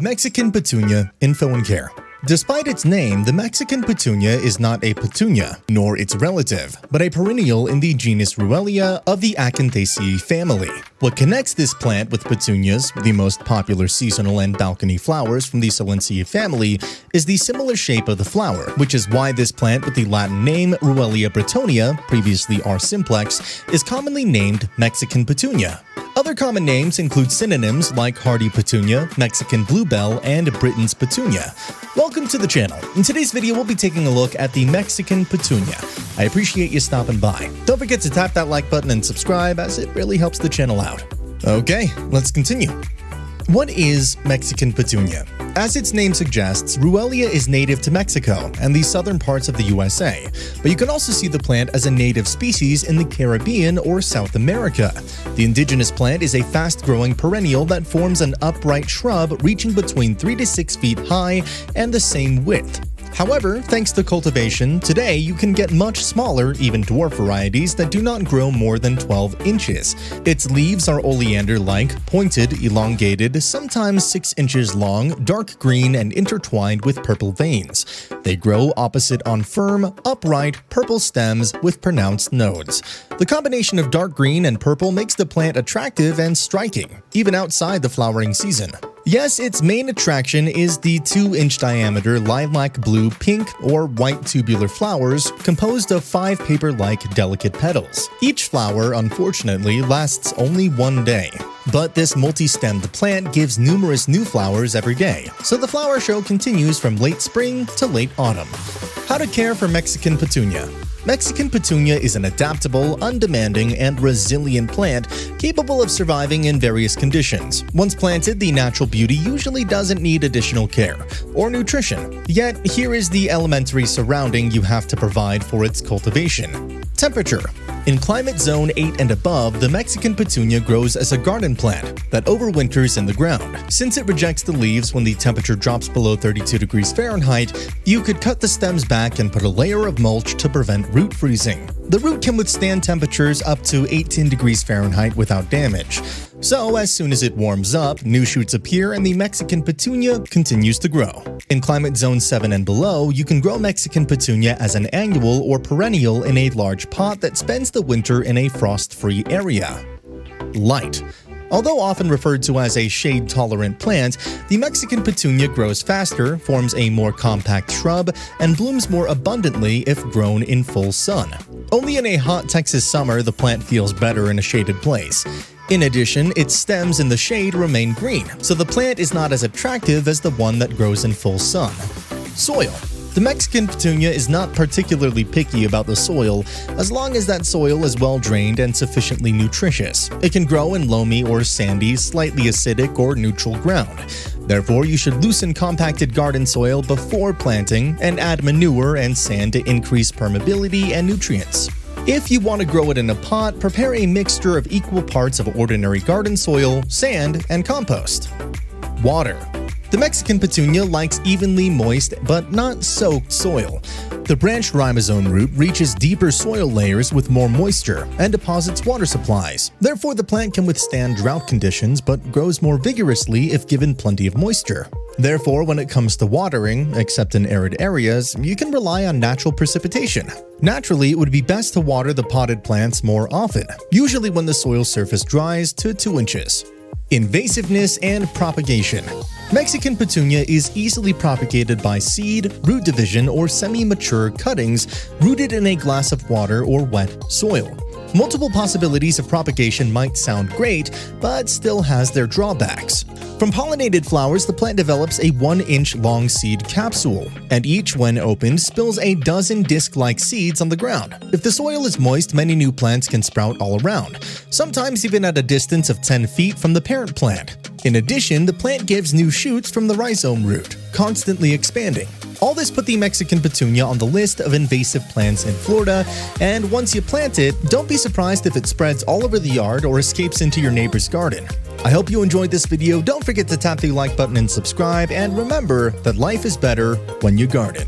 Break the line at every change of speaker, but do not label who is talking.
Mexican Petunia Info and Care. Despite its name, the Mexican Petunia is not a petunia, nor its relative, but a perennial in the genus Ruellia of the acanthaceae family. What connects this plant with petunias, the most popular seasonal and balcony flowers from the Solanaceae family, is the similar shape of the flower, which is why this plant with the Latin name Ruellia Brittonia, previously R. simplex, is commonly named Mexican Petunia. Other common names include synonyms like Hardy Petunia, Mexican bluebell, and Britton's Petunia. Welcome to the channel. In today's video, we'll be taking a look at the Mexican Petunia. I appreciate you stopping by. Don't forget to tap that like button and subscribe, as it really helps the channel out. Okay, let's continue. What is Mexican Petunia? As its name suggests, Ruellia is native to Mexico and the southern parts of the USA, but you can also see the plant as a native species in the Caribbean or South America. The indigenous plant is a fast-growing perennial that forms an upright shrub reaching between 3 to 6 feet high and the same width. However, thanks to cultivation, today you can get much smaller, even dwarf varieties that do not grow more than 12 inches. Its leaves are oleander-like, pointed, elongated, sometimes 6 inches long, dark green, and intertwined with purple veins. They grow opposite on firm, upright, purple stems with pronounced nodes. The combination of dark green and purple makes the plant attractive and striking, even outside the flowering season. Yes, its main attraction is the 2-inch diameter lilac blue, pink, or white tubular flowers composed of 5 paper-like delicate petals. Each flower, unfortunately, lasts only 1 day. But this multi-stemmed plant gives numerous new flowers every day, so the flower show continues from late spring to late autumn. How to care for Mexican Petunia. Mexican Petunia is an adaptable, undemanding, and resilient plant capable of surviving in various conditions. Once planted, the natural beauty usually doesn't need additional care or nutrition. Yet, here is the elementary surrounding you have to provide for its cultivation. Temperature. In climate zone 8 and above, the Mexican Petunia grows as a garden plant that overwinters in the ground. Since it rejects the leaves when the temperature drops below 32 degrees Fahrenheit, you could cut the stems back and put a layer of mulch to prevent root freezing. The root can withstand temperatures up to 18 degrees Fahrenheit without damage. So, as soon as it warms up, new shoots appear and the Mexican Petunia continues to grow. In climate zone 7 and below, you can grow Mexican Petunia as an annual or perennial in a large pot that spends the winter in a frost-free area. Light. Although often referred to as a shade-tolerant plant, the Mexican Petunia grows faster, forms a more compact shrub, and blooms more abundantly if grown in full sun. Only in a hot Texas summer the plant feels better in a shaded place. In addition, its stems in the shade remain green, so the plant is not as attractive as the one that grows in full sun. Soil. The Mexican Petunia is not particularly picky about the soil as long as that soil is well drained and sufficiently nutritious. It can grow in loamy or sandy, slightly acidic or neutral ground. Therefore, you should loosen compacted garden soil before planting and add manure and sand to increase permeability and nutrients. If you want to grow it in a pot, prepare a mixture of equal parts of ordinary garden soil, sand, and compost. Water. The Mexican Petunia likes evenly moist but not soaked soil. The branched rhizome root reaches deeper soil layers with more moisture and deposits water supplies. Therefore, the plant can withstand drought conditions but grows more vigorously if given plenty of moisture. Therefore, when it comes to watering, except in arid areas, you can rely on natural precipitation. Naturally, it would be best to water the potted plants more often, usually when the soil surface dries to 2 inches. Invasiveness and Propagation. Mexican Petunia is easily propagated by seed, root division, or semi-mature cuttings rooted in a glass of water or wet soil. Multiple possibilities of propagation might sound great, but still has their drawbacks. From pollinated flowers, the plant develops a 1-inch long seed capsule, and each, when opened, spills a dozen disc-like seeds on the ground. If the soil is moist, many new plants can sprout all around, sometimes even at a distance of 10 feet from the parent plant. In addition, the plant gives new shoots from the rhizome root, constantly expanding. All this put the Mexican Petunia on the list of invasive plants in Florida, and once you plant it, don't be surprised if it spreads all over the yard or escapes into your neighbor's garden. I hope you enjoyed this video. Don't forget to tap the like button and subscribe, and remember that life is better when you garden.